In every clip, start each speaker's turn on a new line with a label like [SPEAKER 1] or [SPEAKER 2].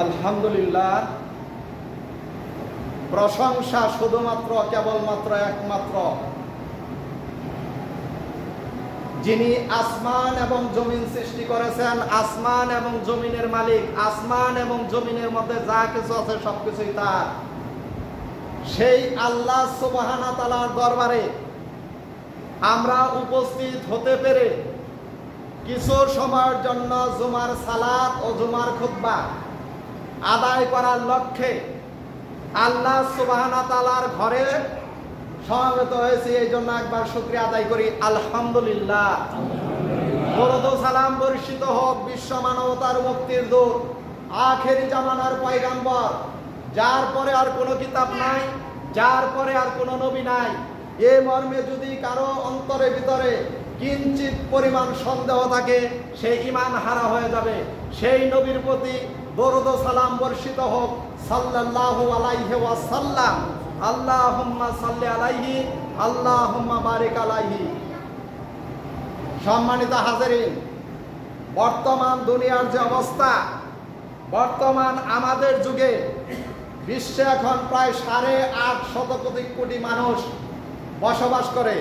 [SPEAKER 1] আলহামদুলিল্লাহ, প্রশংসা শুধুমাত্র কেবলমাত্র একমাত্র যিনি আসমান এবং জমিন সৃষ্টি করেছেন, আসমান এবং জমিনের মালিক, আসমান এবং জমিনের মধ্যে যা কিছু আছে সবকিছুই তার। সেই আল্লাহ সুবহানাহু ওয়া তাআলার দরবারে আমরা উপস্থিত হতে পেরে কিছু সময়ের জন্য জুমার সালাত ও জুমার খুতবা আদায় করার লক্ষ্যে আল্লাহ সুবহানাহু ওয়া তাআলার ঘরে সমবেত হয়েছি। এই জন্য একবার শুকরিয়া আদায় করি, আলহামদুলিল্লাহ। দরুদ ও সালাম বর্ষিত হোক বিশ্ব মানবতার মুক্তির দূত, আখেরি জামানার পয়গাম্বর, যার পরে আর কোনো কিতাব নাই, যার পরে আর কোনো নবী নাই। এ মর্মে যদি কারো অন্তরে ভিতরে কিঞ্চিত পরিমাণ সন্দেহ থাকে, সে ঈমান হারা হয়ে যাবে। সেই নবীর প্রতি দরুদ ও সালাম বর্ষিত হোক, সাল্লাল্লাহু আলাইহি ওয়াসাল্লাম। আল্লাহুম্মা সাল্লি আলাইহি, আল্লাহুম্মা বারিক আলাইহি। সম্মানিত হাজিরিন, বর্তমান দুনিয়ার যে অবস্থা, বর্তমান আমাদের যুগে বিশ্বে এখন প্রায় 8.5 কোটি মানুষ বসবাস করে।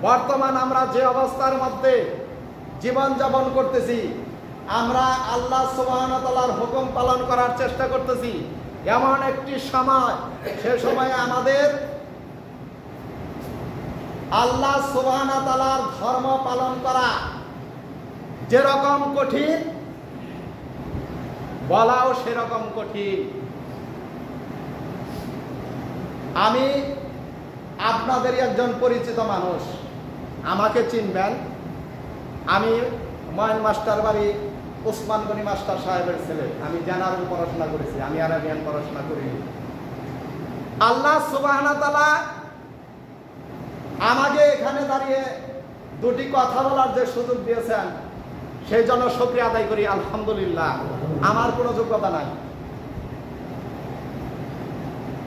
[SPEAKER 1] বর্তমান আমরা যে অবস্থার মধ্যে জীবনযাপন করতেছি, আমরা আল্লাহ সুবহানাহু ওয়া তাআলার হুকুম পালন করার চেষ্টা করতেছি। এমন একটি সময়, সে সময়ে আমাদের আল্লাহ সুবহানাহু ওয়া তাআলার ধর্ম পালন করা যেরকম কঠিন, বলাও সেরকম কঠিন। আমি আপনাদেরই একজন পরিচিত মানুষ, আমাকে চিনবেন। আমি ময়ন মাস্টার বাড়ি ওসমান গনি মাস্টার সাহেবের ছেলে। আমি জেনারেল পড়াশোনা করেছি, আমি আরাবিয়ান পড়াশোনা করিনি। আল্লাহ সুবহানাহু ওয়া তাআলা আমাকে এখানে দাঁড়িয়ে দুটি কথা বলার যে সুযোগ দিয়েছেন, সেই জন্য শুকরিয়া আদায় করি, আলহামদুলিল্লাহ। আমার কোনো যোগ্যতা নাই,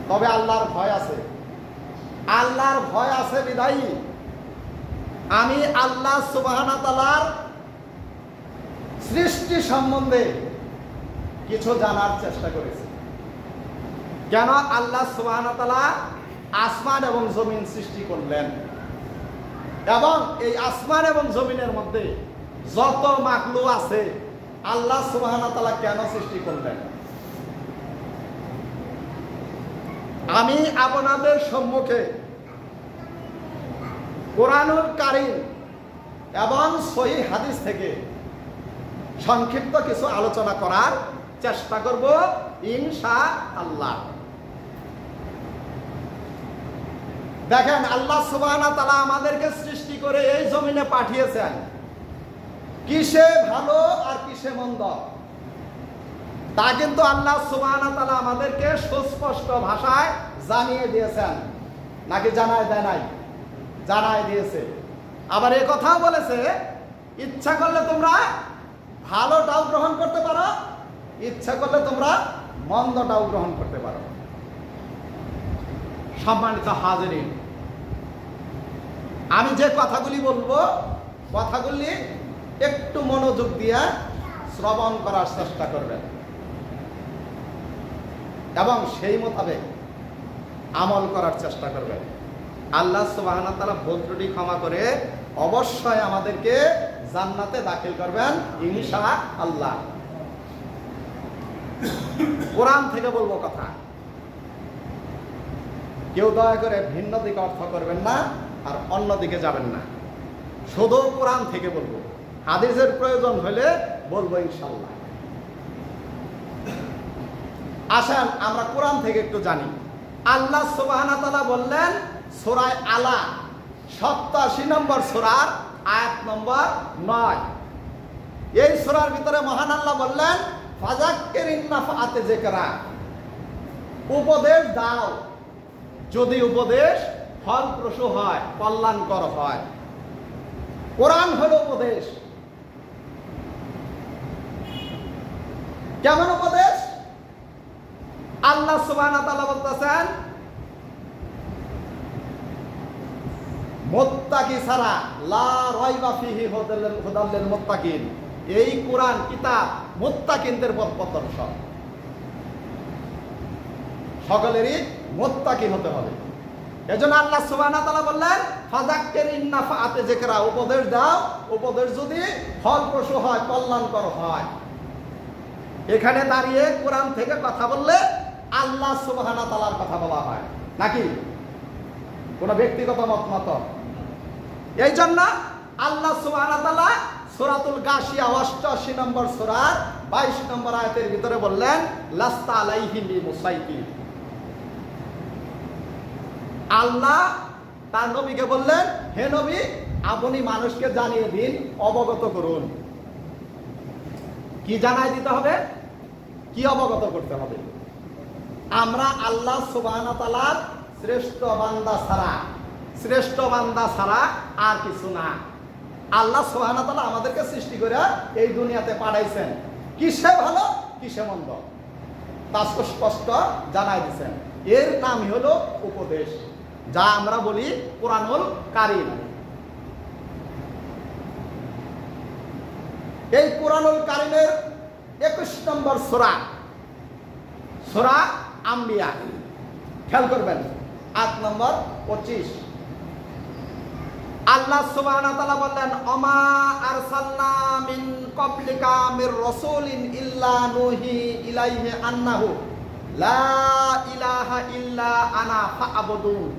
[SPEAKER 1] তবে আল্লাহর ভয় আছে। আল্লাহর ভয় আছে বিধায়ী আমি আল্লাহ সুবহানাহু ওয়া তাআলার সৃষ্টি সম্বন্ধে কিছু জানার চেষ্টা করেছি। কেন আল্লাহ সুবহানাহু ওয়া তাআলা আসমান এবং জমিন সৃষ্টি করলেন, এবং এই আসমান এবং জমিনের মধ্যে যত মাখলুক আছে আল্লাহ সুবহানাহু ওয়া তাআলা কেন সৃষ্টি করলেন, আমি আপনাদের সম্মুখে কোরআনুল কারীম এবং সহিহ হাদিস থেকে সংক্ষিপ্ত কিছু আলোচনা করার চেষ্টা করব ইনশাআল্লাহ। দেখেন, আল্লাহ সুবহানাহু ওয়া তাআলা আমাদেরকে সৃষ্টি করে এই জমিনে পাঠিয়েছেন কিসে ভালো আর কিসে মন্দ, তা কিন্তু আল্লাহ সুবহানাহু ওয়া তাআলা আমাদেরকে সুস্পষ্ট ভাষায় জানিয়ে দিয়েছেন। নাকি জানায় দেয় নাই? জানায় দিয়েছে। আবার এই কথাও বলেছে, ইচ্ছা করলে তোমরা ভালোটাও গ্রহণ করতে পারো, ইচ্ছা করলে তোমরা মন্দটাও গ্রহণ করতে পারো। সম্মানিত হাজিরিন, আমি যে কথাগুলি বলবো, কথাগুলি একটু মনোযোগ দিয়ে শ্রবণ করার চেষ্টা করবেন এবং সেই মোতাবেক আমল করার চেষ্টা করবেন। আল্লাহ সুবহানাহু ওয়া তাআলা ভুল ত্রুটি ক্ষমা করে অবশ্যই আমাদেরকে জান্নাতে দাখিল করবেন ইনশাআল্লাহ। কোরআন থেকে বলবো কথা, কেউ দয়া করে ভিন্ন দিকে অর্থ করবেন না আর অন্য দিকে যাবেন না। শুধু কোরআন থেকে বলবো, হাদিসের প্রয়োজন হলে বলবো ইনশাআল্লাহ। আসেন আমরা কোরআন থেকে একটু জানি। আল্লাহ সুবহানাহু ওয়া তাআলা বললেন সূরা আলা 87 নম্বর সূরার আয়াত নম্বর 9। এই সূরার ভিতরে মহান আল্লাহ বললেন ফাযাক্কির ইন্নাফাআতি যিকরা, উপদেশ দাও যদি উপদেশ ফলপ্রসূ হয়, কল্যাণকর হয়। কোরআন হলো উপদেশ। কেমন উপদেশ? আল্লাহ সুবহানাহু ওয়া তাআলা বলতেছেন মুত্তাকি ছাড়া লা রাইবা ফিহি হুদাল লিল মুত্তাকিন, এই কোরআন কিতাব মুত্তাকিনদের পথ প্রদর্শক। সকলেরই মুত্তাকিন হতে হবে। এজন্য আল্লাহ সুবহানাহু ওয়া তাআলা বললেন ফাযাক্কির ইন নাফাআতি যিকরা, উপদেশ দাও, উপদেশ যদি ফলপ্রসূ হয়, কল্যাণকর হয়। এখানে দাঁড়িয়ে কোরআন থেকে কথা বললে আল্লাহ সুবহানাহু ওয়া তাআলার কথা বলা হয় নাকি কোন ব্যক্তিগত মত? এই জন্য আল্লাহ সুবহানাহু ওয়া তাআলা সূরাতুল গাশিয়া ৮৮ নম্বর সূরার ২২ নম্বর আয়াতের ভিতরে বললেন লাস্তা আলাইহিম বিমুসাইতির। আল্লাহ তার নবীকে বললেন, হে নবী, আপনি মানুষকে জানিয়ে দিন, অবগত করুন। কি জানাই দিতে হবে? কি অবগত করতে হবে? আমরা আল্লাহ সুবহানাহু ওয়া তাআলার শ্রেষ্ঠ বান্দা ছাড়া আর কিছু না। আল্লাহ সুবহানাহু ওয়া তাআলা আমাদেরকে সৃষ্টি করে এই দুনিয়াতে পাঠাইছেন, কিসে ভালো কিসে মন্দ তা স্পষ্ট জানাই দিয়েছেন। এর নামই হলো উপদেশ, যা আমরা বলি কোরআনুল কারীম। এই কোরআনুল কারীমের ২১ নম্বর সূরা, সূরা আম্বিয়া, খেয়াল করবেন, আয়াত নম্বর ২৫। আল্লাহ সুবহানাহু ওয়া তাআলা বললেন অমা আরসালনা মিন ক্বাবলিকা মির রাসূলিন ইল্লা নুহি ইলাইহি আন্নাহু লা ইলাহা ইল্লা আনা ফা'বুদুন।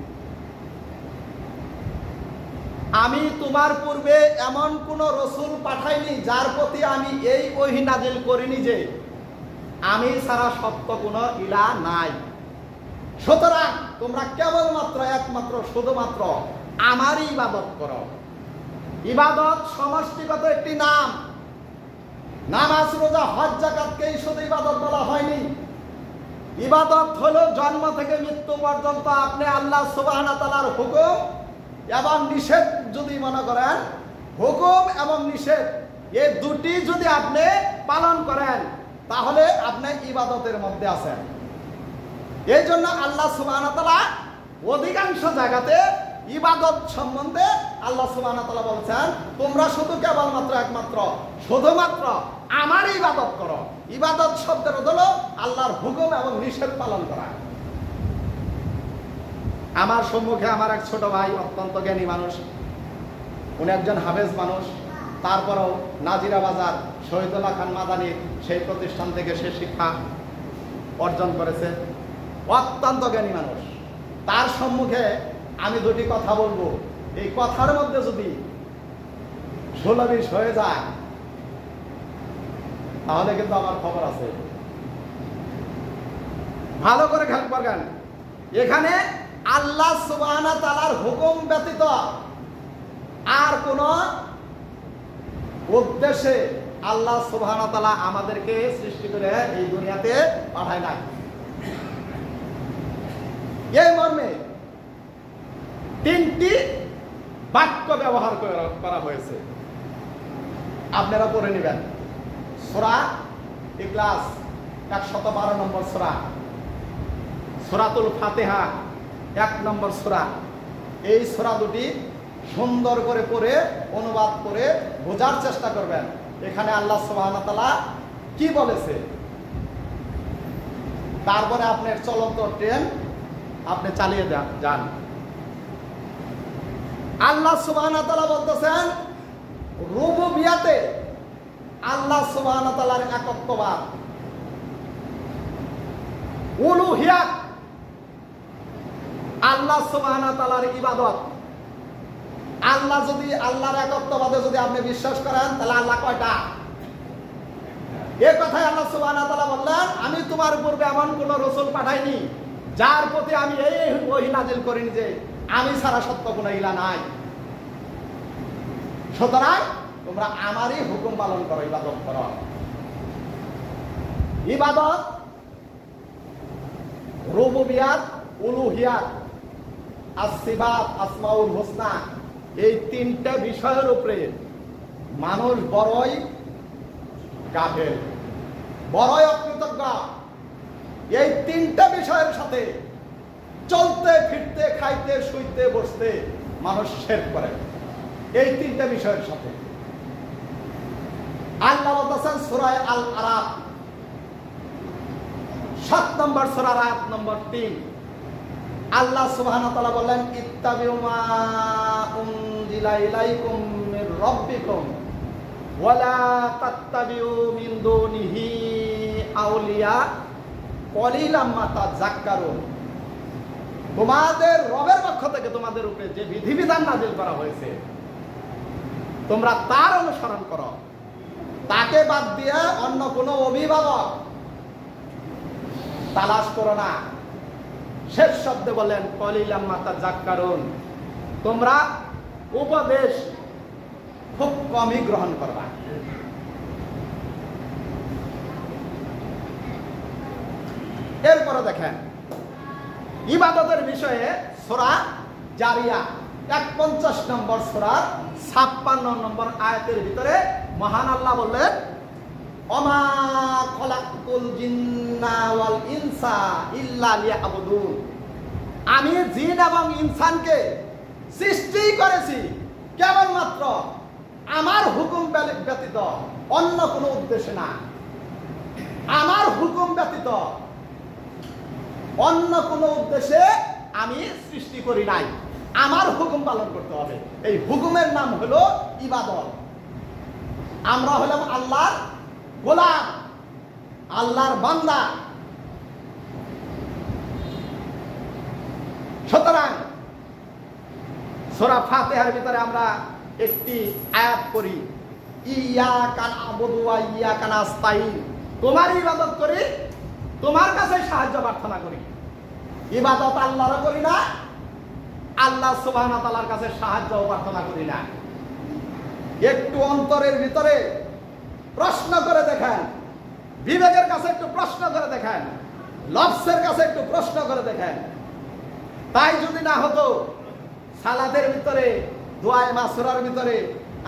[SPEAKER 1] আমি তোমার পূর্বে এমন কোন রাসূল পাঠাইনি যার প্রতি আমি এই ওহী নাযিল করিনি যে আমি ছাড়া সত্য কোনো ইলাহ নাই। সুতরাং তোমরা কেবলমাত্র একমাত্র শুধুমাত্র আমারই ইবাদত করো। ইবাদত সমষ্টিগত একটি নাম। নামাজ, রোজা, হজ, যাকাতকেই শুধু ইবাদত বলা হয়নি। ইবাদত হলো জন্ম থেকে মৃত্যু পর্যন্ত আপনি আল্লাহ সুবহানাহু ওয়া তাআলার হুকুম এবং নিষেধ যদি মনে করেন, হুকুম এবং নিষেধ এই দুটি যদি আপনি পালন করেন তাহলে আপনি ইবাদতের মধ্যে আছেন। এই জন্য আল্লাহ সুবহানাহু ওয়া তাআলা অধিকাংশ জায়গাতে ইবাদত সম্বন্ধে আল্লাহ সুবহানাহু ওয়া তাআলা বলছেন তোমরা শুধু কেবলমাত্র একমাত্র শুধুমাত্র আমার ইবাদত করো। ইবাদত শব্দের অর্থ হলো আল্লাহর হুকুম এবং নিষেধ পালন করা। আমার সম্মুখে আমার এক ছোট ভাই, অত্যন্ত জ্ঞানী মানুষ, উনি একজন হাফেজ মানুষ, তারপরেও নাজিরা বাজার শহীদুল্লাহ খান মাদানীর সেই প্রতিষ্ঠান থেকে সে শিক্ষা অর্জন করেছে, অত্যন্ত জ্ঞানী মানুষ। তার সম্মুখে আমি দুটি কথা বলবো, এই কথার মধ্যে যদি 16-20 হয়ে যায় তাহলে কিন্তু আমার খবর আছে। ভালো করে খেয়াল করবেন, এখানে আল্লাহ সুবহানাহু ওয়া তাআলার হুকুম ব্যতীত আর কোন উদ্দেশ্যে আল্লাহ সুবহানাহু ওয়া তাআলা আমাদেরকে সৃষ্টি করে এই দুনিয়াতে পাঠায় নাই। এই মর্মে 3টি বাক্য ব্যবহার করা হয়েছে, আপনারা পড়ে নেবেন। সূরা ইখলাস 112 নম্বর সূরা, সূরাতুল ফাতিহা 1 নম্বর সূরা। এই সূরা দুটি সুন্দর করে পড়ে অনুবাদ করে বোঝার চেষ্টা করবেন এখানে আল্লাহ সুবহানাহু ওয়া তাআলা কি বলেছে। তারপরে আপনার চলন্ত ট্রেন আপনি চালিয়ে যান। আল্লাহ সুবহানাহু ওয়া তাআলা বলতেছেন রুবুবিয়াতে আল্লাহ সুবহানাহু ওয়া তাআলার একত্ববাদ, উলুহিয়াত আল্লাহ সুবহানাহু ওয়া তাআলার ইবাদত। আল্লাহ যদি আল্লাহর একত্ববাদে যদি আপনি বিশ্বাস করেন তাহলে আল্লাহ কয়টা? এই কথাই আল্লাহ সুবহানাহু ওয়া তাআলা বললেন আমি তোমার পূর্বে এমন কোন রাসূল পাঠাইনি যার প্রতি আমি এই ওহী নাযিল করিনি যে আমি ছাড়া সত্য কোনো ইলাহ নাই। সুতরাং তোমরা আমারই হুকুম পালন করো, ইবাদত করো। ইবাদত, রুবুবিয়াত, উলুহিয়াত, আসিফাত, আসমাউল হুসনা, এই 3টা বিষয়ের উপরে মানুষ বড়ই গাফেল, বড়ই অকৃতজ্ঞ। এই 3টা ইবাদতের সাথে চলতে ফিরতে খাইতে শুইতে বসতে মানুষ শিরক করে, এই তিনটা বিষয়ের সাথে। আল্লাহ বলতেছেন সূরা আল আরাফ 7 নম্বর সূরার আয়াত নম্বর 3, আল্লাহ সুবহানাহু ওয়া তাআলা বলেন ইত্তাবিউ মা উনজিলা ইলাইকুম মির রাব্বিকুম ওয়া লা তাত্তাবিউ মিন দুনিহি আউলিয়া কলিলাম মা তাযাক্কারুন। তোমাদের রবের পক্ষ থেকে তোমাদের উপরে যে বিধিবিধান নাযিল করা হয়েছে তোমরা তার অনুসরণ করো, তাকে বাদ দিয়ে অন্য কোনো অভিভাবক তালাশ করো না। শেষ শব্দে বলেন কলিলাম মা তাযাক্কারুন, তোমরা উপদেশ খুব কমই গ্রহণ করবা। এরপরে দেখেন ইবাদতের বিষয়ে সূরা জারিয়া 51 নম্বর সূরার 56 নম্বর আয়াতের ভিতরে মহান আল্লাহ বললেন ওমা খলাকতুল জিন্না ওয়াল ইনসা ইল্লা লিয়াবুদুন, আমি জিন এবং ইনসানকে সৃষ্টি করেছি কেবলমাত্র আমার হুকুম ব্যতীত অন্য কোনো উদ্দেশ্যে না। আমার হুকুম ব্যতীত অন্য কোনো উদ্দেশ্যে আমি সৃষ্টি করি নাই, আমার হুকুম পালন করতে হবে। এই হুকুমের নাম হলো ইবাদত। আমরা হলাম আল্লাহর গোলাম, আল্লাহর বান্দা। সুতরাং সূরা ফাতিহার ভিতরে আমরা একটি আয়াত করি ইয়াকা না'বুদু ওয়া ইয়াকা নাস্তাইন, তোমার ইবাদত করি, তোমার কাছে সাহায্য প্রার্থনা করি। ইবাদত আল্লাহরও করি না, আল্লাহ সুবহানাহু ওয়া তাআলার কাছে সাহায্য প্রার্থনা করি না। একটু অন্তরের ভিতরে প্রশ্ন করে দেখেন, বিবেকের কাছে একটু প্রশ্ন করে দেখেন, লফসের কাছে একটু প্রশ্ন করে দেখেন। তাই যদি না হতো সালাতের ভিতরে দোয়ায়ে মাসুরার ভিতরে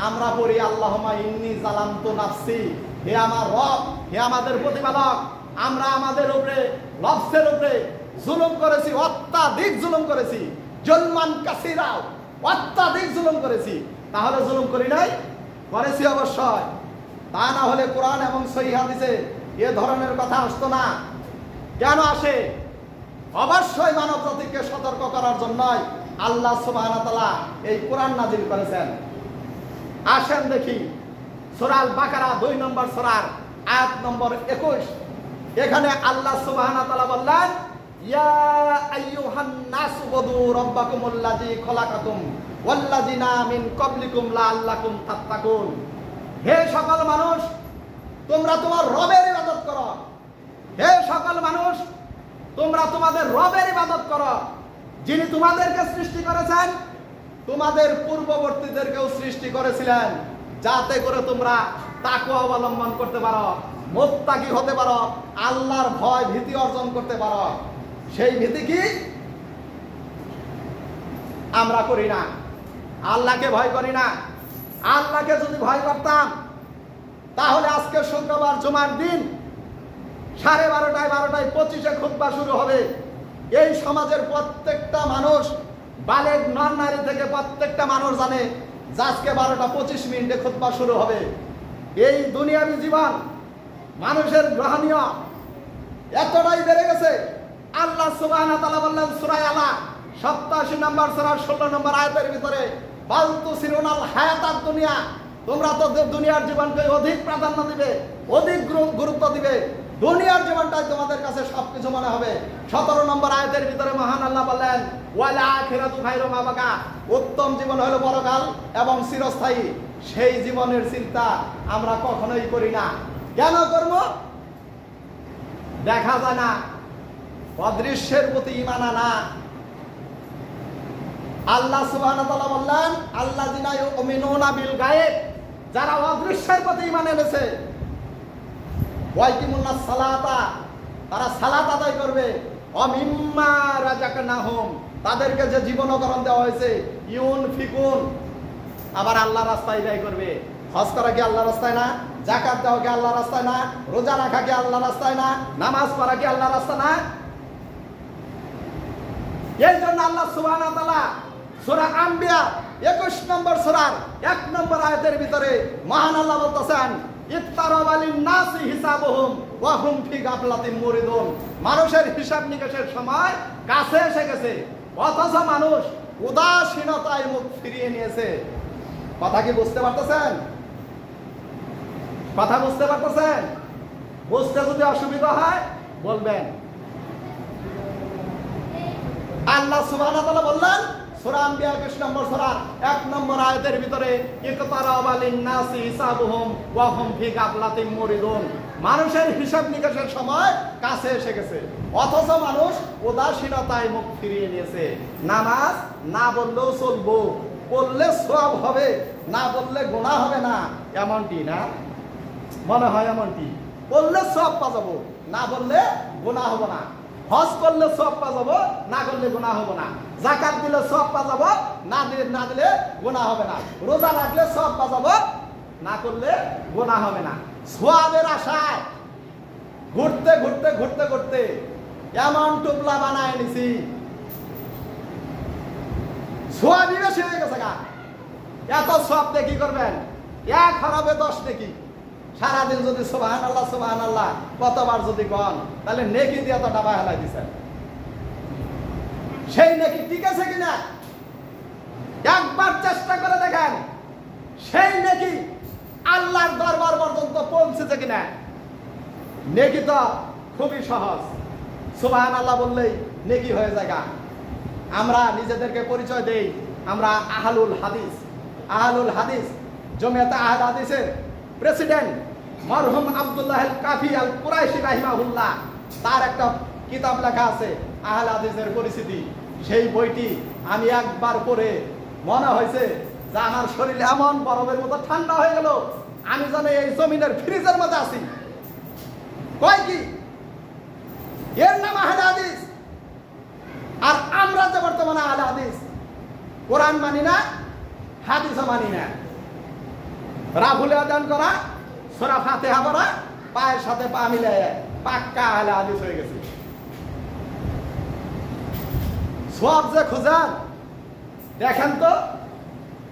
[SPEAKER 1] আমরা পড়ি আল্লাহুম্মা ইন্নী যালামতু নাফসি, হে আমার রব, হে আমাদের প্রতিপালক, আমরা আমাদের উপরে লফসের উপরে জুলুম করেছি, অত্যাধিক জুলুম করেছি, জুলমান কাসীরা, অত্যাধিক জুলুম করেছি। তাহলে জুলুম করি নাই? করেছি অবশ্যই। তা না হলে কোরআন এবং সহিহ হাদিসে এ ধরনের কথা আসতো না। কেন আসে? অবশ্যই মানব জাতিকে সতর্ক করার জন্যই আল্লাহ সুবহানাহু ওয়া তাআলা এই কোরআন নাযিল করেছেন। আসেন দেখি সূরা আল বাকারা 2 নম্বর সূরার আয়াত নম্বর 21, এখানে আল্লাহ সুবহানাহু ওয়া তাআলা বললেন ইয়া আইয়ুহান নাসু বুদু রাব্বাকুমুল্লাযী খলাকাকুম ওয়াল্লাযিনা মিন ক্বাবলিকুম লাআল্লাকুম তাত্তাকুন। হে সকল মানুষ, তোমরা তোমার রবের ইবাদত করো। হে সকল মানুষ, তোমরা তোমাদের রবের ইবাদত করো, যিনি তোমাদেরকে সৃষ্টি করেছেন, তোমাদের পূর্ববর্তীদেরকেও সৃষ্টি করেছিলেন, যাতে করে তোমরা তাকওয়া অবলম্বন করতে পারো, মুত্তাকি হতে পারো, আল্লাহর ভয় ভীতি অর্জন করতে পারো। সেই ভীতি কি? আমরা করি না, আল্লাহকে ভয় করি না। আল্লাহকে যদি ভয় করতাম তাহলে আজকে শুক্রবার জুমার দিন 12:30 12:25 খুতবা শুরু হবে। এই সমাজের প্রত্যেকটা মানুষ, বালেগ নর নারী থেকে প্রত্যেকটা মানুষ জানে যে আজকে 12:25 খুতবা শুরু হবে। এই দুনিয়াবী জীবন মানুষের গ্রহণীয় এতটাই বেড়ে গেছে। আল্লাহ সুবহানাহু ওয়া তাআলা বললেন সূরা আলা 87 নম্বর সূরার 16 নম্বর আয়াতের ভিতরে বাল তুসিরুনাল হায়াতাদ দুনিয়া, তোমরা তো দুনিয়ার জীবনকে অধিক প্রাধান্য দিবে, অধিক গুরুত্ব দিবে, দুনিয়ার জীবনটাই তোমাদের কাছে সবকিছু মনে হবে। 17 নম্বর আয়াতের ভিতরে মহান আল্লাহ বললেন ওয়াল আখিরাতু খায়রুম ওয়া বাকা, উত্তম জীবন হলো পরকাল এবং চিরস্থায়ী। সেই জীবনের চিন্তা আমরা কখনোই করি না। কেন করব? দেখা যায় না, অদৃশ্যের প্রতি ঈমান আনা। আল্লাহ সুবহানাহু ওয়া তাআলা বললেন আল্লাযিনা ইউমিনুনা বিল গায়ব, যারা অদৃশ্যের প্রতি ঈমান এনেছে, ওয়াইকিমুনাস সালাতা, তারা সালাত আদায় করবে, অমিম্মা রাযাকনাহুম, তাদেরকে যে জীবনকরণ দেওয়া হয়েছে, ইউনফিকুন, আবার আল্লাহর রাস্তায় ব্যয় করবে। হজ করা কি আল্লাহর রাস্তায় না? যাকাত দেওয়া কি আল্লাহর রাস্তায় না? রোজা রাখা কি আল্লাহর রাস্তায় না? নামাজ পড়া কি আল্লাহর রাস্তা না? এই জন্য আল্লাহ সুবহানাহু ওয়া তাআলা সূরা আম্বিয়া 21 নম্বর সূরার 1 নম্বর আয়াতের ভিতরে মহান আল্লাহ বলতেছেন ইত্তারাবা লিন-নাসি হিসাবুহুম ওয়া হুম ফি গাফলাতিন মুরিদুন। মানুষের হিসাব নিকাশের সময় কাছে এসে গেছে, অথচ মানুষ উদাসীনতায় মুখ ফিরিয়ে নিয়েছে। কথা কি বুঝতে পারতেছেন? কথা বুঝতে পারতেছেন? বুঝতে যদি অসুবিধা হয় বলবেন। আল্লাহ সুবহানাহু ওয়া তাআলা বললেন সূরা আম্বিয়া 21 নম্বর সূরা 1 নম্বর আয়াতের ভিতরে ইকতারাবা লিন-নাসি হিসাবুহুম ওয়া হুম ফি গাফলাতিন মুরিদুন। মানুষের হিসাব নিকাশের সময় কাছে এসে গেছে, অথচ মানুষ উদাসীনতায় মুখ ফিরিয়ে নিয়েছে। নামাজ না বললেও চলবো, পড়লে সওয়াব হবে, না বললে গুনাহ হবে না, এমনটি না? মনে হয় এমনটি। পড়লে সওয়াব পাবো, না বললে গুনাহ হবে না। হজ করলে সওয়াব পাবো, না করলে গুনাহ হবে না। যাকাত দিলে সওয়াব পাবো, না দিলে গুনাহ হবে না। রোজা রাখলে সওয়াব পাবো, না করলে গুনাহ হবে না। সওয়াবের আশায় ঘুরতে ঘুরতে ঘুরতে ঘুরতে এমন টুপলা বানায় নিছি, সওয়াবই বেশি হয়ে গেছে গা। এত সওয়াব দিয়ে কি করবেন? 1 হরফে 10 নেকি। সারাদিন যদি সুবহানাল্লাহ সুবহানাল্লাহ কতবার যদি কন, তাহলে নেকি দিয়ে তো ডাবা হেলাই দিছেন। সেই নেকি ঠিক আছে কিনা একবার চেষ্টা করে দেখেন, সেই নেকি আল্লাহর দরবার পর্যন্ত পৌঁছেছে কিনা। নেকি তো খুবই সহজ, সুবহানাল্লাহ বললেই নেকি হয়ে যায়। আমরা নিজেদেরকে পরিচয় দেই, আমরা আহলুল হাদিস। আহলুল হাদিস জমিয়তে আহলে হাদিসের প্রেসিডেন্ট মরহুম আব্দুল্লাহ আল কাফি আল কুরাইশি রাহিমাহুল্লাহ, তার একটা কিতাব লেখা আছে আহলে হাদিসের পরিচিতি। সেই বইটি আমি একবার পড়ে মনে হয়েছে যে আমার শরীর এমন বরফের মতো ঠান্ডা হয়ে গেল, আমি যেন এই জমিনের ফ্রিজের মধ্যে আছি। কয় কি এর নাম আহলে হাদিস। আর আমরা যে বর্তমানে আহলে হাদিস, কোরআন মানি না, হাদিসও মানি না। রাফুলে আদান করা, সূরা ফাতিহা পড়া, পায়ের সাথে পা মিলায় পাক্কা আহলে হাদিস হয়ে গেছে। সওয়াব যে খোঁজেন, দেখেন তো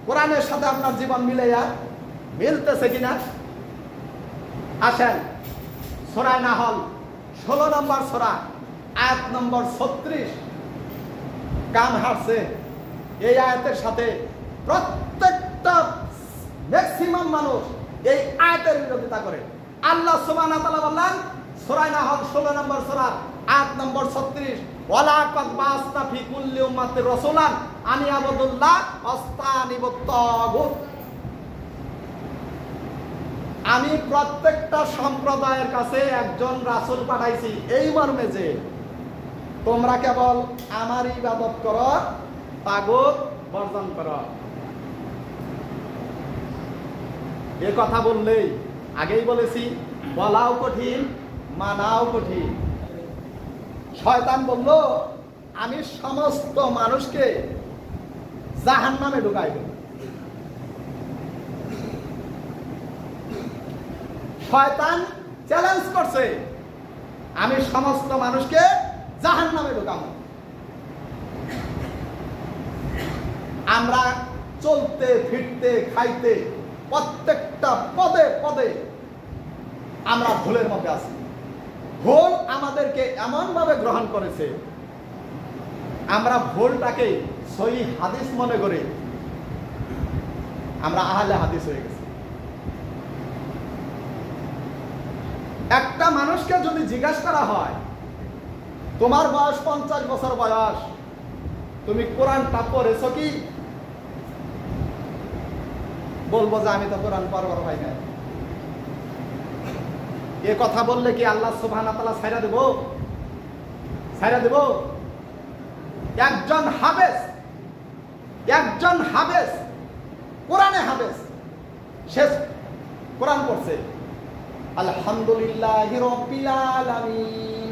[SPEAKER 1] কোরআনের সাথে আপনার জীবন মিলতেছে কিনা। আসেন সূরা নাহল 16 নম্বর সূরা আয়াত নম্বর 36, কান হারছে এই আয়াতের সাথে প্রত্যেকটা ম্যাক্সিমাম মানুষ এই আয়াতের বিরোধিতা করে। আল্লাহ সুবহানাহু ওয়া তাআলা বললেন সূরা নাহল 16 নম্বর সূরা আয়াত নম্বর 36, ওয়ালা কাদ বাসনা ফি কুল্লি উম্মাতির রাসূলান আন ইয়াবুদুল্লাহ ওয়াস্তানিবুত তাগুত। আমি প্রত্যেকটা সম্প্রদায়ের কাছে একজন রাসূল পাঠাইছি এই মর্মে যে তোমরা কেবল আমার ইবাদত করো, তাগুত বর্জন করো। এ কথা বললেই আগেই বলেছি বলাও কঠিন, মানাও কঠিন। শয়তান বলল আমি সমস্ত মানুষকে জাহান্নামে ঢুকাইব। শয়তান চ্যালেঞ্জ করছে আমি সমস্ত মানুষকে জাহান্নামে ঢুকাবো। আমরা চলতে ফিরতে খাইতে প্রত্যেকটা পদে পদে আমরা ভুলের মধ্যে আছি। ভুল আমাদেরকে এমন ভাবে গ্রহণ করেছে, আমরা ভুলটাকে সহিহ হাদিস মনে করে আমরা আহলে হাদিস হয়ে গেছি। একটা মানুষকে যদি জিজ্ঞাসা করা হয় তোমার বয়স 50 বছর বয়স, তুমি কোরআনটা পড়েছো কি? বলবো যে আমি তো কোরআন পড়বার ভাই না। এ কথা বললে কি আল্লাহ সুবহানাহু ওয়া তাআলা ছাইরা দেব? ছাইরা দেব? একজন হাফেজ কোরআনে হাফেজ, সে কোরআন পড়ছে আলহামদুলিল্লাহি রাব্বিল আলামিন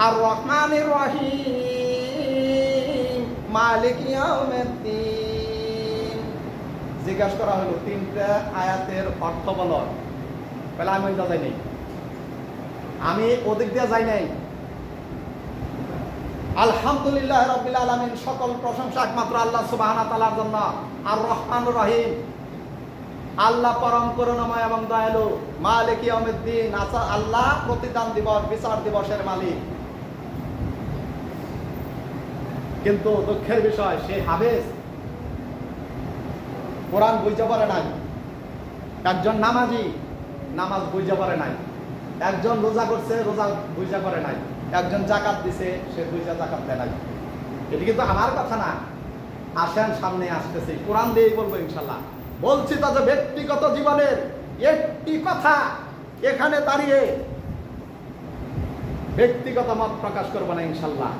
[SPEAKER 1] আর রহমানির রহিম মালিক ইয়াউমিদ্দিন। জিজ্ঞাসা করা হলো 3টা আয়াতের অর্থ বলো, বলে আমি ওইটা যাই নাই, আমি ওদিক দিয়ে যাই নাই। আলহামদুলিল্লাহ রাব্বিল আলামিন, সকল প্রশংসা একমাত্র আল্লাহ সুবহানাহু ওয়া তাআলার জন্য। আর রহমানুর রহিম, আল্লাহ পরম করুণাময় এবং দয়ালু। মালিক ইয়াউমিদ্দিন, আল্লাহ প্রতিদান দিবস, বিচার দিবসের মালিক। কিন্তু দুঃখের বিষয়, সেই হাফেজ কোরআন বুঝতে পারে নাই। একজন নামাজি নামাজ বুঝতে পারে নাই। একজন রোজা করছে, রোজা বুঝতে পারে নাই। একজন জাকাত দিছে, সে বুঝতে জাকাত দেয় নাই। এটি কিন্তু আমার কথা না, আসেন সামনে আসতেছে, কোরআন দিয়েই বলবো ইনশাল্লাহ। বলছি তো যে ব্যক্তিগত জীবনের একটি কথা এখানে দাঁড়িয়ে ব্যক্তিগত মত প্রকাশ করবো না ইনশাল্লাহ।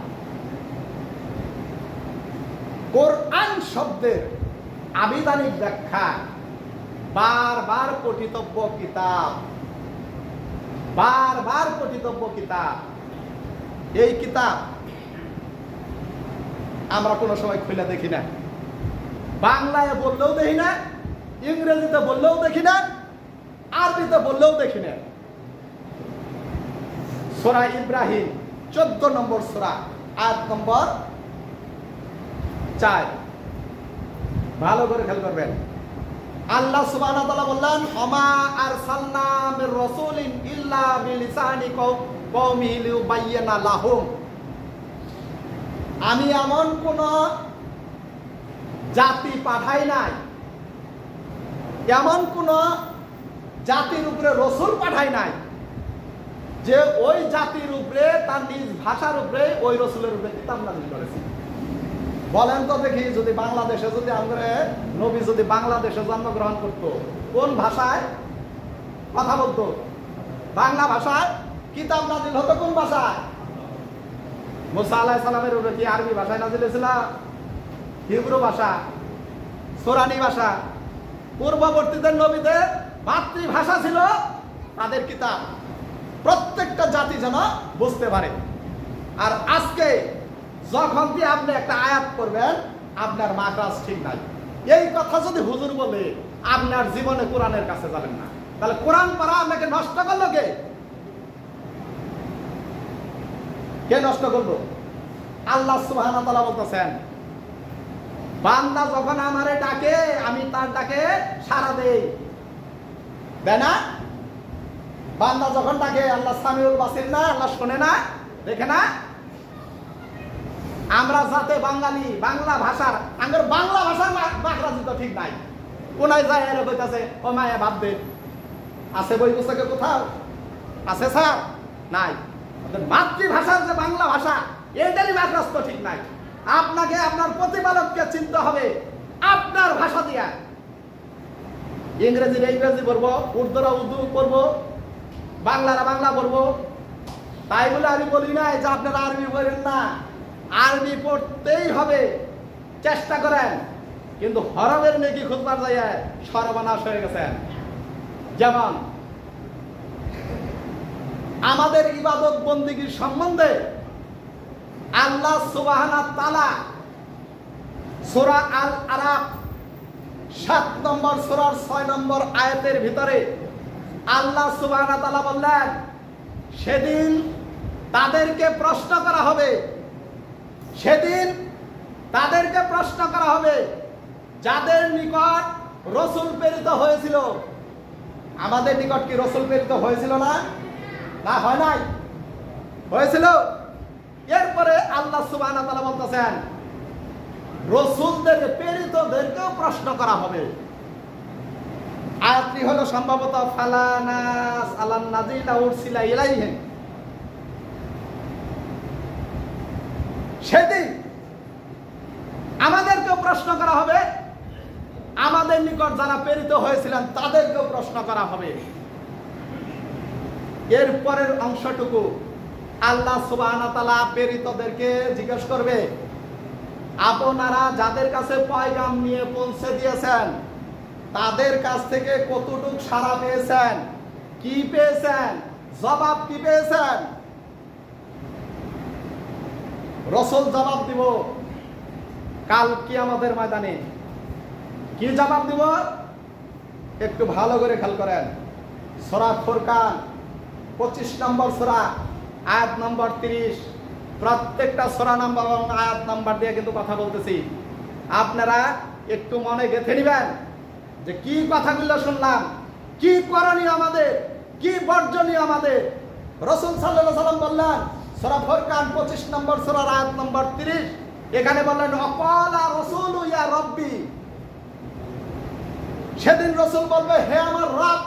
[SPEAKER 1] কোরআন শব্দের আবিধানিক ব্যাখ্যা বারবার পঠিতব্য কিতাব, বারবার পঠিতব্য কিতাব। এই কিতাব আমরা কোনো সময় খুলে দেখি না, বাংলায় বললেও দেখি না, ইংরেজিতে বললেও দেখি না, আরবিতে বললেও দেখি না। সূরা ইব্রাহিম 14 নম্বর সূরা, আয়াত নম্বর 4, ভালো করে খেয়াল করবেন। আল্লাহ সুবহানাহু ওয়া তাআলা বললেন, ওমা আরসালনা মির রাসূলিন ইল্লা বিলিসানি কওমিহি লিউবাইয়িনা লাহুম। আমি এমন কোন জাতি পাঠাই নাই, এমন কোন জাতির উপরে রসুল পাঠাই নাই যে ওই জাতির উপরে, তার নিজ ভাষার উপরে, ওই রসুলের উপরে কিতাব নাযিল করেছে। বলেন তো দেখি, যদি বাংলাদেশে, যদি আমরা নবী যদি বাংলাদেশে জন্মগ্রহণ করতো, কোন ভাষায় কথা বলতো? বাংলা ভাষায়। কিতাব নাযিল হতো কোন ভাষায়? মুসা আলাইহিস সালামের উপরে কি আরবি ভাষায় নাযিল হয়েছিল? হিব্রু ভাষা, সোরানি ভাষা। পূর্ববর্তীদের নবীদের মাতৃভাষা ছিল তাদের কিতাব, প্রত্যেকটা জাতি যেন বুঝতে পারে। আর আজকে যখন দিয়ে আপনি একটা আয়াত করবেন, আপনার মাখরাজ ঠিক নাই, এই কথা যদি হুজুর বলে, আপনার জীবনে কোরআনের কাছে যাবেন না। তাহলে কোরআন পড়া আপনাকে নষ্ট করলো কে? কে নষ্ট করলো? আল্লাহ সুবহানাহু ওয়া তাআলা বলতেছেন, বান্দা যখন আমারে ডাকে, আমি তার ডাকে সাড়া দেই। তাই না? বান্দা যখন ডাকে, আল্লাহ সামিউল বাসির না? আল্লাহ শোনে না, দেখে না? আমরা যাতে বাঙালি, বাংলা ভাষার, আমাদের বাংলা ভাষার মাখরাজ তো ঠিক নাই। কোনায় যায় এর বইতাছে, ও মায়া ভাববে আছে বই পুস্তকে কোথাও আছে স্যার? নাই। মাতৃভাষার যে বাংলা ভাষা, এটারই মাখরাজ তো ঠিক নাই। আপনাকে আপনার প্রতিপালককে চিনতে হবে আপনার ভাষা দিয়া। ইংরেজিরা ইংরেজি পড়বো, উর্দুরা উর্দু পড়বো, বাংলারা বাংলা পড়বো। তাই বলে আমি বলি নাই যে আপনারা আরবি পড়েন না, আরবি পড়তেই হবে, চেষ্টা করেন। কিন্তু হরফের নেকি খুঁজবার জায়গায় সর্বনাশ হয়ে গেছেন। যেমন আমাদের ইবাদত বন্দেগীর সম্বন্ধে আল্লাহ সুবহানাহু ওয়া তাআলা সূরা আল আরাফ 7 নম্বর সূরার 6 নম্বর আয়াতের ভিতরে আল্লাহ সুবহানাহু ওয়া তাআলা বললেন, সেদিন তাদেরকে প্রশ্ন করা হবে, সেদিন তাদেরকে প্রশ্ন করা হবে যাদের নিকট রসুল প্রেরিত হয়েছিল। আমাদের নিকট কি রসুল প্রেরিত হয়েছিল না? না, হয় নাই? হয়েছিল। এরপরে আল্লাহ সুবহানাহু ওয়া তাআলা বলতেছেন, রসুলদের প্রেরিতদেরকেও প্রশ্ন করা হবে। আয়াতটি হলো সম্ভবত ফালানাস আলান নাজিলা উরসিলা ইলাইহিম। সেদিন আমাদেরকেও প্রশ্ন করা হবে, আমাদের নিকট যারা প্রেরিত হয়েছিলেন তাদেরকেও প্রশ্ন করা হবে। এর পরের অংশটুকু আল্লাহ সুবহানাহু ওয়া তাআলা প্রেরিতদেরকে জিজ্ঞেস করবে, আপনারা যাদের কাছে পয়গাম নিয়ে পৌঁছে দিয়েছেন তাদের কাছ থেকে কতটুক সাড়া পেয়েছেন, কি পেয়েছেন, জবাব কি পেয়েছেন? রসুল জবাব দিব কাল কিয়ামতের ময়দানে। কি জবাব দিব? একটু ভালো করে খেয়াল করেন। সূরা ফুরকান 25 নম্বর সূরা, আয়াত নম্বর 30, প্রত্যেকটা সূরা নাম্বার এবং আয়াত নাম্বার দিয়ে কিন্তু কথা বলতেছি। আপনারা একটু মনে গেঁথে নেবেন যে কি কথাগুলো শুনলাম, কি করণীয় আমাদের, কি বর্জনীয় আমাদের। রাসূল সাল্লাল্লাহু আলাইহি ওয়াসাল্লাম বললেন সূরা ফুরকান 25 নম্বর সূরার আয়াত নম্বর 30, এখানে বললেন ওয়াকালা রাসূলু ইয়া রাব্বি। সেদিন রাসূল বলবে, হে আমার রব,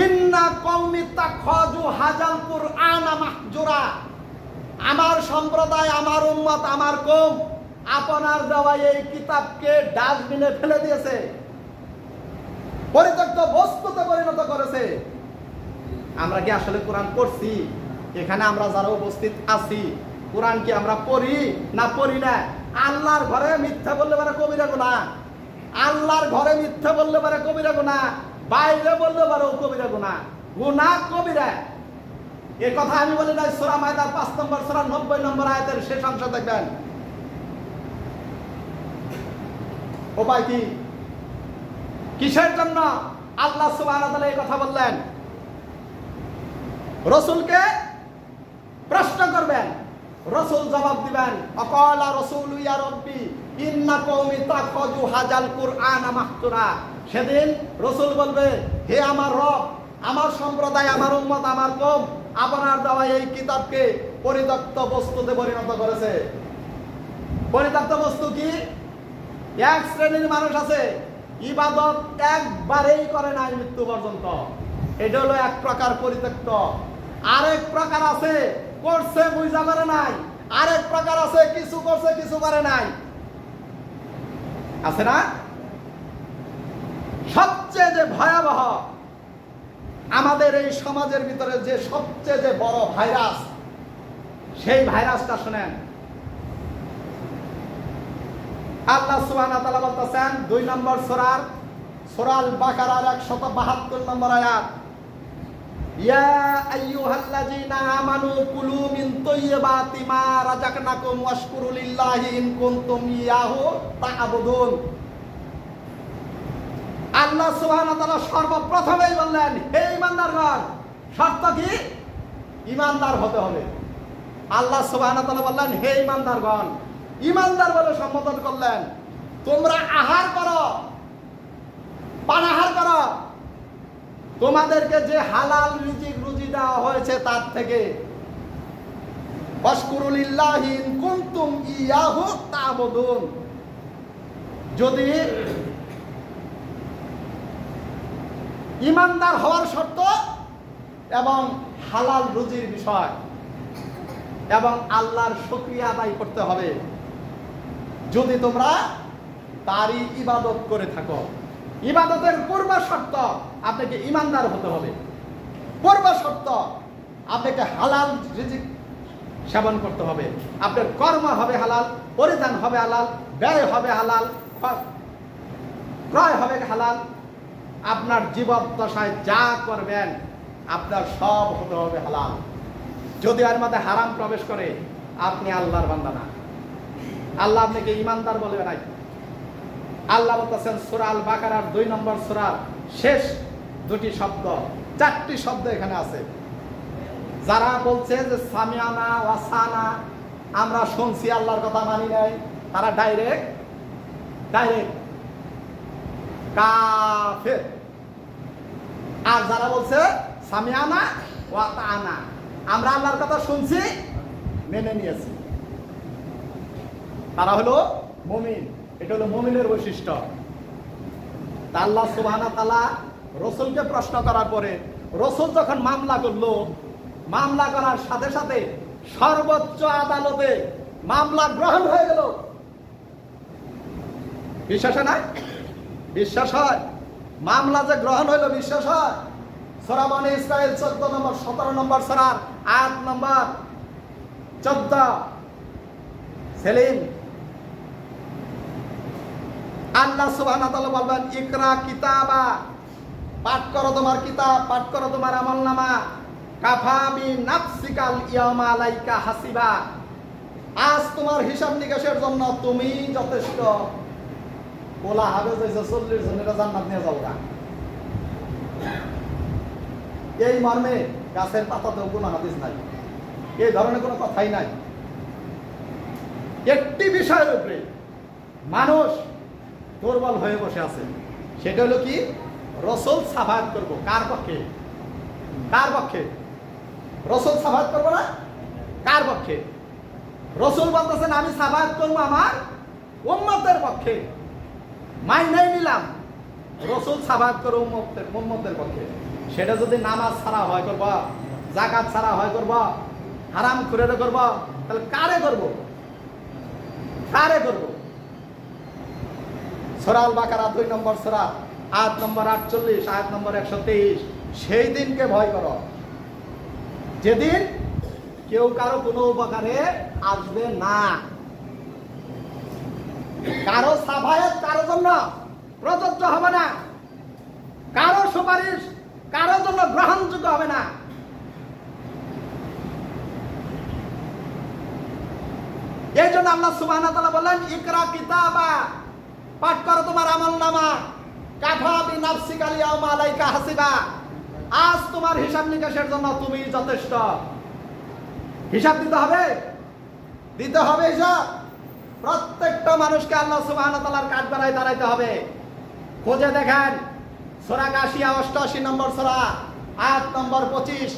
[SPEAKER 1] ইন্না কওমি তাখাযু হাযাল কুরআনা মাহজুরা। আমার সম্প্রদায়, আমার উম্মত, আমার কওম আপনার দেওয়া এই কিতাবকে ডাস্টবিনে ফেলে দিয়েছে, পরিত্যক্ত বস্তুতে পরিণত করেছে। আমরা কি আসলে কোরআন পড়ছি? এখানে আমরা যারা উপস্থিত আছি, কোরআন কি আমরা পড়ি না পড়ি না? আল্লাহর ঘরে মিথ্যা বললে পারে কবিরা গুনাহ, আল্লাহর ঘরে মিথ্যা বললে পারে কবিরা গুনাহ, বাইরে বললে পারে কবিরা গুনাহ, গুনাহ কবিরা। এই কথা আমি বলি নাই। সূরা মায়দার 5 নম্বর সূরা 90 নম্বর আয়াতের শেষ অংশ দেখবেন। উপায় কি? কিসের জন্য আল্লাহ সুবহানাহু ওয়া তাআলা এই কথা বললেন? রাসূলকে প্রশ্ন করবেন, রাসূল জবাব দিবেন, আকালা রাসূলু ইয়া রাব্বি ইন্না কওমি তাখাযু হাযাল কুরআনা মাহজুরা। সেদিন রাসূল বলবে, হে আমার রব, আমার সম্প্রদায়, আমার উম্মত, আমার কওম আপনার দেওয়া এই কিতাবকে পরিত্যক্ত বস্তুতে পরিণত করেছে। পরিত্যক্ত বস্তু কি? এক শ্রেণীর মানুষ আছে ইবাদত একবারেই করে নাই মৃত্যু পর্যন্ত, এটা হলো এক প্রকার পরিত্যক্ত। আরেক প্রকার আছে করছে বুঝা করে নাই, আরেক প্রকার আছে কিছু করছে কিছু করে নাই, আছে না? সবচেয়ে যে ভয়াবহ আমাদের এই সমাজের ভিতরে যে সবচেয়ে যে বড় ভাইরাস, সেই ভাইরাসটা শুনেন। আল্লাহ সুবহানাহু ওয়া তাআলা বলতেছেন 2 নম্বর সূরার সূরা আল বাকারার 172 নম্বর আয়াত, ইয়া আইয়ুহাল্লাযীনা আমানু কুলু মিন তাইয়্যিবাতি মা রাযাকনাকুম ওয়াশকুরু লিল্লাহি ইন কুনতুম ইয়াহু তা'বুদুন। আল্লাহ সুবহানাহু ওয়া তাআলা সর্বপ্রথমেই বললেন, হে ঈমানদারগণ, শর্ত কি? ঈমানদার হতে হবে। আল্লাহ সুবহানাহু ওয়া তাআলা বললেন, হে ঈমানদারগণ, ঈমানদার বলে সম্বোধন করলেন। তোমরা আহার করো, পানাহার করো, তোমাদেরকে যে হালাল রিজিক রুজি দেওয়া হয়েছে তার থেকে। ওয়াশকুরু লিল্লাহি ইন কুনতুম ইয়াহু তা'বুদুন। যদি ঈমানদার হওয়ার শর্ত এবং হালাল রুজির বিষয় এবং আল্লাহর শুকরিয়া আদায় করতে হবে। যদি তোমরা তারই ইবাদত করে থাকো, ইবাদতের পূর্ব শর্ত আপনাকে ঈমানদার হতে হবে। পূর্ব শর্ত আপনাকে হালাল রিজিক সেবন করতে হবে। আপনার কর্ম হবে হালাল, পরিধান হবে হালাল, ব্যয় হবে হালাল, ক্রয় হবে হালাল। আপনার জীবদ্দশায় যা করবেন আপনার সব হতে হবে হালাল। যদি এর মধ্যে হারাম প্রবেশ করে আপনি আল্লাহর বান্দা না, আল্লাহ আপনাকে ঈমানদার বলবে নাই। আল্লাহ বলতেছেন সূরা আল বাকারার 2 নম্বর সূরার শেষ 2টি শব্দ, 4টি শব্দ এখানে আছে। যারা বলছে যে সামিয়ানা ওয়াসানা, আমরা শুনছি আল্লাহর কথা মানি নাই, তারা ডাইরেক্ট কাফের। আর যারা বলছে সামিয়ানা ওয়া তাআনা, আমরা আল্লাহর কথা শুনছি মেনে নিয়েছি, তারা হলো মুমিন। এটা হলো মুমিনের বৈশিষ্ট্য। আল্লাহ সুবহানাহু ওয়া তাআলা রাসূলকে প্রশ্ন করার পরে রাসূল যখন মামলা করলো, মামলা করার সাথে সাথে সর্বোচ্চ আদালতে মামলা গ্রহণ হয়ে গেল। বিশ্বাস হয় না? বিশ্বাস হয়? মামলা যে গ্রহণ হইল বিশ্বাস হয়? সূরা বনী ইসরাঈল 14 নম্বর 17 নম্বর সূরার আয়াত নম্বর 14। সেলিম আল্লাহ সুবহানাহু ওয়া তাআলা বলবেন, ইকরা কিতাবা, পাঠ করো তোমার কিতাব, পাঠ করো তোমার আমলনামা, কাফা বি নাফসিকাল ইয়াওমা আলাইকা হাসিবা। আজ তোমার হিসাব নিকাশের জন্য তুমি যথেষ্ট। বলা হবে যে 40 জনের জান্নাত নিয়ে যাওয়া। এই মর্মে গাছের পাতাতেও কোনো হাদিস নাই। এই ধরনের কোনো কথাই নাই। একটি বিষয়ের উপরে মানুষ দুর্বল হয়ে বসে আছে, সেটা হলো কি? রাসূল সাফায়াত করব। কার পক্ষে? কার পক্ষে? রাসূল সাফায়াত করব না? কার পক্ষে? রাসূল বলতেছেন আমি সাফায়াত করব আমার উম্মতের পক্ষে। মাইনাই নিলাম রাসূল সাফায়াত করব উম্মতের পক্ষে। সেটা যদি নামাজ ছাড়া হয় করব, যাকাত ছাড়া হয় করব, হারাম করে করব, তাহলে কারে করব? কারে করব? সূরা আল বাকারা 2 নম্বর সূরা, আয়াত নম্বর 48, আয়াত নম্বর 123। সেই দিনকে ভয় করো যেদিন কেউ কারো কোনো উপকারে আসবে না। কারো সাফায়াত কারো জন্য প্রযোজ্য হবে না, কারো সুপারিশ কারো জন্য গ্রহণযোগ্য হবে না। এই জন্য আল্লাহ সুবহানাহু ওয়া তাআলা বলেন ইকরা কিতাবা, পাঠ করো তোমার আমলনামা, কাফা বিনাফসিকা আল-ইয়াওমা আলাইকা হাসিবা। আজ তোমার হিসাব নিকাশের জন্য তুমি যথেষ্ট। হিসাব দিতে হবে, দিতে হবে হিসাব। প্রত্যেকটা মানুষকে আল্লাহ সুবহানাহু ওয়া তাআলার কাঠগড়ায় দাঁড়াইতে হবে। খোঁজে দেখেন সূরা গাশিয়া 88 নম্বর সূরা, আয়াত নম্বর 25,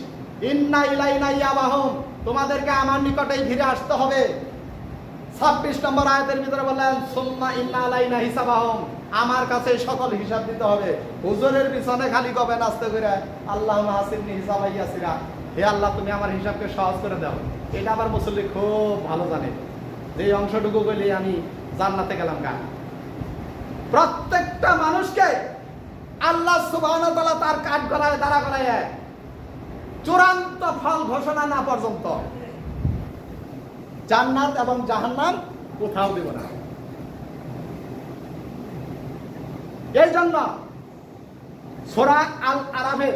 [SPEAKER 1] ইন্না ইলাইনা ইয়াবাহুম, তোমাদেরকে আমার নিকটেই ফিরে আসতে হবে। 26 নম্বর আয়াতের ভিতরে বললেন সুম্মা ইন্না আলাইনা হিসাবাহুম, আমার কাছে সকল হিসাব দিতে হবে। হুজুরের পিছনে খালি কবে নাচতে করে আল্লাহুম্মা হাসিবনি হিসাবান ইয়াসিরা, হে আল্লাহ তুমি আমার হিসাবকে সহজ করে দাও। এটা আবার মুসল্লি খুব ভালো জানে যে অংশটুকু বলি আমি জান্নাতে গেলাম গা। প্রত্যেকটা মানুষকে আল্লাহ সুবহানাহু ওয়া তাআলা তার কাঠগড়ায় দাঁড়া করায় চূড়ান্ত ফল ঘোষণা না পর্যন্ত জান্নাত এবং জাহান্নাম কোথাও দেব না। এই জন্য সূরা আল আরাফের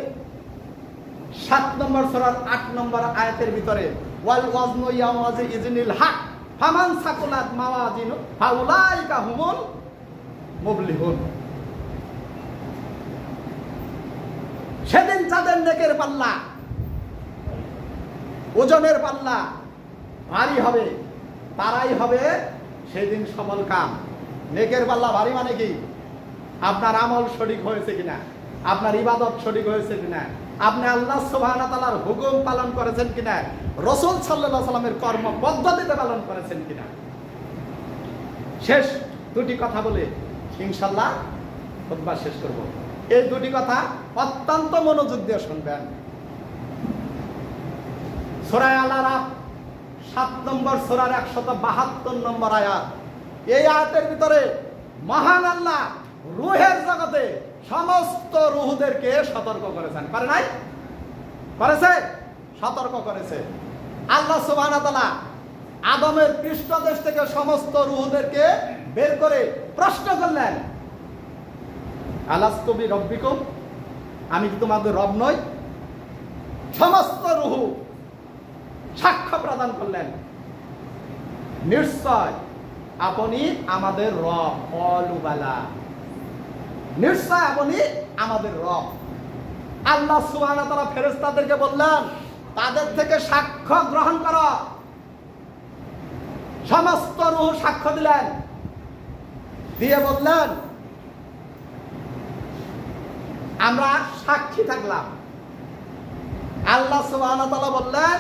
[SPEAKER 1] 7 নম্বর সূরার 8 নম্বর আয়াতের ভিতরে ওয়াল ওয়াজনু ইয়াওমাযি ইজনিল হক ফামান সাকুলাত মাওয়াজিনু ফাউলাইকা হুমুল মুফলিহুন। সেদিন যাদের নেকের পাল্লা, ওজনের পাল্লা ভারী হবে, তারাই হবে সেদিন সফল কাম। নেকের পাল্লা ভারী মানে কি? আপনার আমল সঠিক হয়েছে কিনা, আপনার ইবাদত সঠিক হয়েছে কিনা, আপনি আল্লাহ সুবহানাহু ওয়া তাআলার হুকুম পালন করেছেন কিনা, রাসূল সাল্লাল্লাহু আলাইহি সাল্লামের কর্ম পদ্ধতিতে পালন করেছেন কিনা। শেষ দুটি কথা বলে ইনশাআল্লাহ খুতবা শেষ করব। এই দুটি কথা অত্যন্ত মনোযোগ দিয়ে শুনবেন। সূরা আল আরাফ 7 নম্বর সূরার 172 নম্বর আয়াত। এই আয়াতের ভিতরে মহান আল্লাহ রূহের জগতে সমস্ত রূহদেরকে সতর্ক করেছেন। পারে নাই? করেছে? সতর্ক করেছে। আল্লাহ সুবহানাহু ওয়া তাআলা আদমের পৃষ্ঠদেশ থেকে সমস্ত রূহদেরকে বের করে প্রশ্ন করলেন, আলাস্তু বিরব্বিকুম, আমি কি তোমাদের রব নই? সমস্ত রূহ সাক্ষ্য প্রদান করলেন, নিশ্চয় আপনি আমাদের রব। ক্বালু বালা, নিশ্চয় আপনি আমাদের রব। আল্লাহ সুবহানাহু ওয়া তাআলা ফেরেশতাদেরকে বললেন তাদের থেকে সাক্ষ্য গ্রহণ করো। সমস্ত রূহ সাক্ষ্য দিলেন, দিয়ে বললেন আমরা সাক্ষী থাকলাম। আল্লাহ সুবহানাহু ওয়া তাআলা বললেন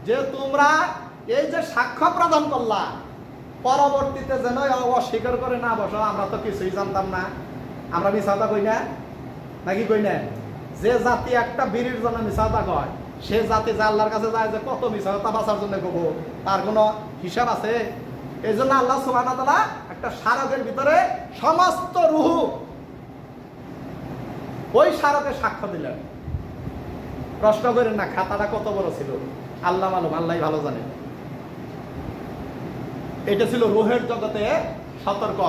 [SPEAKER 1] যে তোমরা এই যে সাক্ষ্য প্রদান করলা, পরবর্তীতে যেন অস্বীকার করে না বসো, আমরা তো কিছুই জানতাম না, আমরা মিছা কথা কই না, নাকি কই না? যে জাতি একটা বিড়ির জন্য মিছা কথা কয়, সে জাতি যে আল্লাহর কাছে যায় যে কত মিছা কথা বাঁচার জন্য কব, তার কোনো হিসাব আছে? এই জন্য আল্লাহ সুবহানাহু ওয়া তাআলা একটা স্মারকের ভিতরে সমস্ত রূহ ওই স্মারকে সাক্ষ্য দিলেন। প্রশ্ন করেন না খাতাটা কত বড় ছিল, আল্লাহ মালুম, আল্লাহ ভালো জানে। এটা ছিল রূহের জগতে সতর্ক।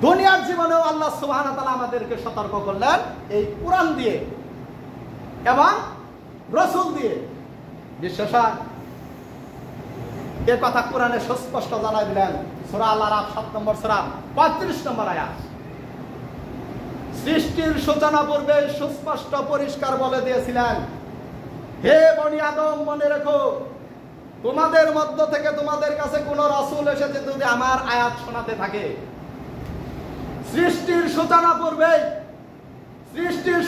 [SPEAKER 1] দুনিয়ার জীবনেও আল্লাহ সুবহানাহু ওয়া তাআলা আমাদেরকে সতর্ক করলেন এই কোরআন দিয়ে এবং রাসূল দিয়ে। বিশ্বাস এ কথা কোরআনে সুস্পষ্ট জানাই দিলেন। সূরা আল আরাফ 7 নম্বর সূরা 35 নম্বর আয়াত। সৃষ্টির সূচনা পূর্বে সুস্পষ্ট পরিষ্কার বলে দিয়েছিলেন হে বনি আদম, মনে রেখো, তোমাদের মধ্য থেকে তোমাদের কাছে কোন রাসূল এসেছে যদি আমার আয়াত শোনাতে থাকে, সৃষ্টির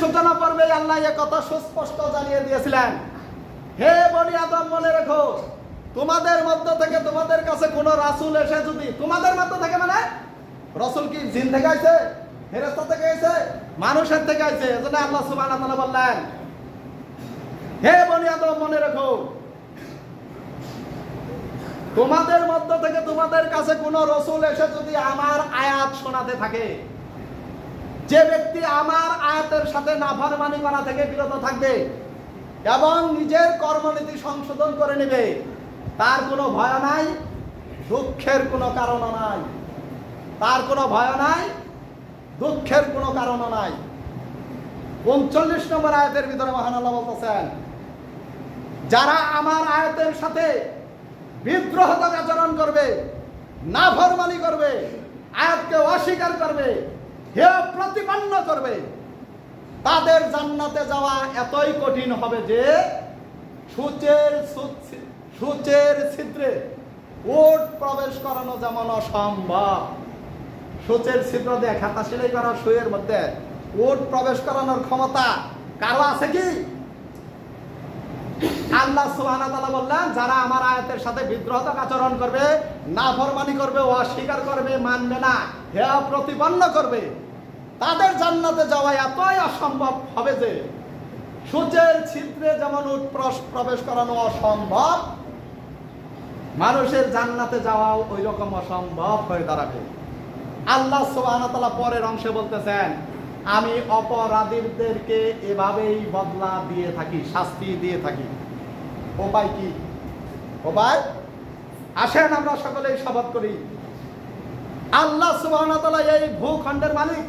[SPEAKER 1] সূচনা পূর্বেই আল্লাহ এ কথা সুস্পষ্ট জানিয়ে দিয়েছিলেন। হে বনি আদম, মনে রেখো, তোমাদের মধ্য থেকে তোমাদের কাছে কোন রাসূল এসে যদি, তোমাদের মধ্য থেকে মানে রাসূল কি জিন থেকে আইছে, ফেরেশতা থেকে আইছে, মানুষের থেকে আইছে? এজন্য আল্লাহ সুবহানাহু ওয়া তাআলা বললেন, হে বনি আদম, মনে রেখো, তোমাদের মধ্য থেকে তোমাদের কাছে কোন রাসূল এসে যদি আমার আয়াত শোনাতে থাকে, যে ব্যক্তি আমার আয়াতের সাথে নাফরমানি করা থেকে বিরত থাকবে এবং নিজের কর্মনীতি সংশোধন করে নেবে, তার কোনো ভয় নাই, দুঃখের কোনো কারণ নাই। তার কোনো ভয় নাই, দুঃখের কোনো কারণ নাই। 39 নম্বর আয়াতের ভিতরে মহান আল্লাহ বলতেছেন, যারা আমার আয়াতের সাথে বিদ্রোহতার আচরণ করবে, নাফরমানি করবে, আয়াতকে অস্বীকার করবে, হেয় প্রতিপন্ন করবে, তাদের জান্নাতে যাওয়া এতই কঠিন হবে যে সূচের ছিদ্রে ওট প্রবেশ করানো যেমন অসম্ভব। সূচের ছিদ্র দিয়ে খাতা সেলাই করা সুইয়ের মধ্যে ওট প্রবেশ করানোর ক্ষমতা কারো আছে কি? আল্লাহ সুবহানাহু ওয়া তাআলা বললেন, যারা আমার আয়াতের সাথে বিদ্রোহতার আচরণ করবে, নাফরমানি করবে, অস্বীকার করবে, মানবে না, হেয় প্রতিপন্ন করবে, তাদের জান্নাতে যাওয়া এতই অসম্ভব হবে যে সূচের ছিদ্রে যেমন উট প্রবেশ করানো অসম্ভব, মানুষের জান্নাতে যাওয়াও ওই রকম অসম্ভব হয়ে দাঁড়াবে। আল্লাহ সুবহানাহু ওয়া তাআলা পরের অংশে বলতেছেন, আমি অপরাধীদেরকে এভাবেই বদলা দিয়ে থাকি, শাস্তি দিয়ে থাকি। উপায় কি? উপায় আসেন আমরা সকলেই শপথ করি, আল্লাহ সুবহানাহু ওয়া তাআলা এই ভূখণ্ডের মালিক।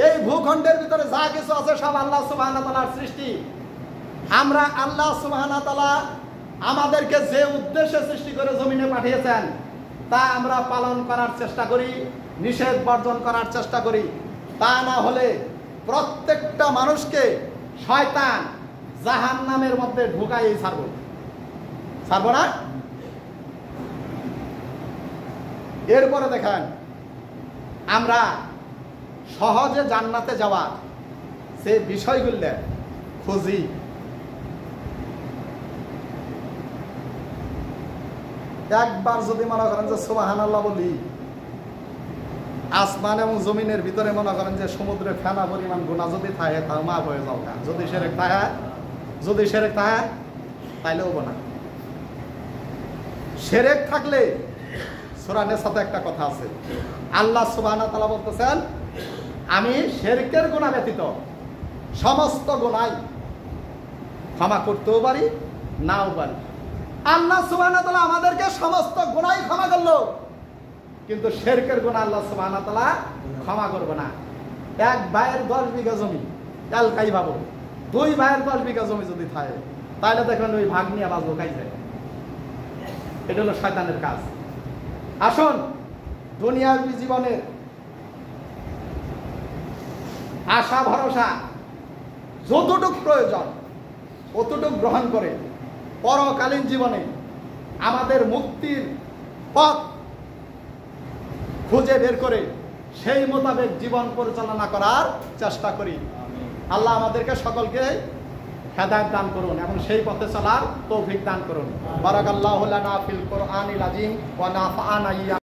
[SPEAKER 1] এই ভূখণ্ডের ভিতরে যা কিছু আছে সব আল্লাহ সুবহানাহু ওয়া তাআলার সৃষ্টি। আমরা আল্লাহ সুবহানাহু ওয়া তাআলা আমাদেরকে যে উদ্দেশ্যে সৃষ্টি করে জমিনে পাঠিয়েছেন তা আমরা পালন করার চেষ্টা করি, নিষেধ বর্জন করার চেষ্টা করি। তা না হলে প্রত্যেকটা মানুষকে শয়তান জাহান্নামের মধ্যে ঢুকাইয়ে ছাড়বো না। এরপরে দেখেন, আমরা সহজে জান্নাতে যাওয়া সে বিষয়গুলো খুঁজি। একবার যদি মনে করেন যে সুবহানাল্লাহ বলি, আসমান এবং জমিনের ভিতরে মনে করেন যে সমুদ্রে ফেনা পরিমাণ গুনাহ যদি থাকে তা মাফ হয়ে যাও। যদি শিরক থাকে তাইলেও গুনাহ। শিরক থাকলে সূরা নিসাতে একটা কথা আছে, আল্লাহ সুবহানাহু ওয়া তাআলা বলতেছেন, আমি শিরকের গুনাহ ব্যতীত সমস্ত গুনাহ ক্ষমা করতেও পারি, নাও পারি। আল্লাহ সুবহানাহু ওয়া তাআলা আমাদেরকে সমস্ত গুনাহ ক্ষমা করলো, কিন্তু শিরকের গুনাহ আল্লাহ সুবহানাহু ওয়া তাআলা ক্ষমা করবে না। এক ভাইয়ের 10 বিঘা জমি, এলকাই ভাবো, 2 ভাইয়ের 10 বিঘা জমি যদি থাকে, তাহলে দেখবেন ওই ভাগ নিয়ে বাজলো খাইছে। এটা হলো শয়তানের কাজ। আসুন, দুনিয়ার জীবনের আশা ভরসা যতটুক প্রয়োজন ততটুক গ্রহণ করে পরকালীন জীবনে আমাদের মুক্তির পথ খুঁজে বের করে সেই মোতাবেক জীবন পরিচালনা করার চেষ্টা করি। আল্লাহ আমাদেরকে সকলকে হেদায়েত দান করুন এবং সেই পথে চলার তৌফিক দান করুন। বারাকাল্লাহু লানা ফিল কুরআনিল আযীম ওয়া নাফা'ানা